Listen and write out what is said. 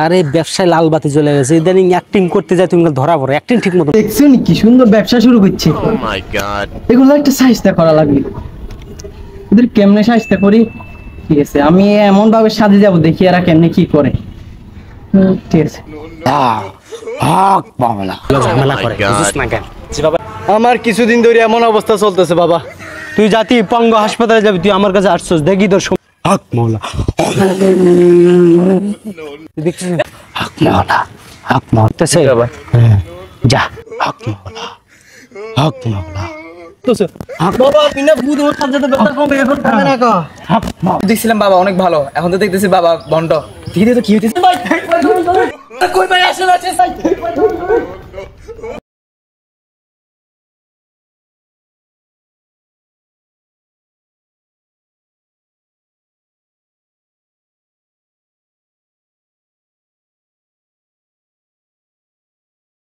আরে ব্যবসায় লাল বাতি জ্বলে গেছে, ইদানিং অ্যাক্টিং করতে যায় তুমি ধরা পড়ো, অ্যাক্টিং ঠিক মতো দেখছেন কি সুন্দর ব্যবসা শুরু করছে। ও মাই গড, এগুলো একটা সাহায্য করা লাগবে। এদের কেমনে সাহায্য করি? ঠিক আছে, আমি এমন ভাবে সাজে যাব, দেখি এরা কেমনে কি করে। ঠিক আছে, ঝামেলা করে বুঝছ না কেন? আমার কিছুদিন ধরে এমন অবস্থা চলতেছে বাবা। তুই জাতি পঙ্গ হাসপাতালে যাবি, তুই আমার কাছে আসছস, দেখি তোর হক মাওলা, দেখছিস হক মাওলা, হক মাওলাতেছে বাবা। যা হক মাওলা, হক মাওলা দেখছিলাম বাবা অনেক ভালো, এখন তো দেখতেছি বাবা বন্ড। দেখি তো কি হইতেছে।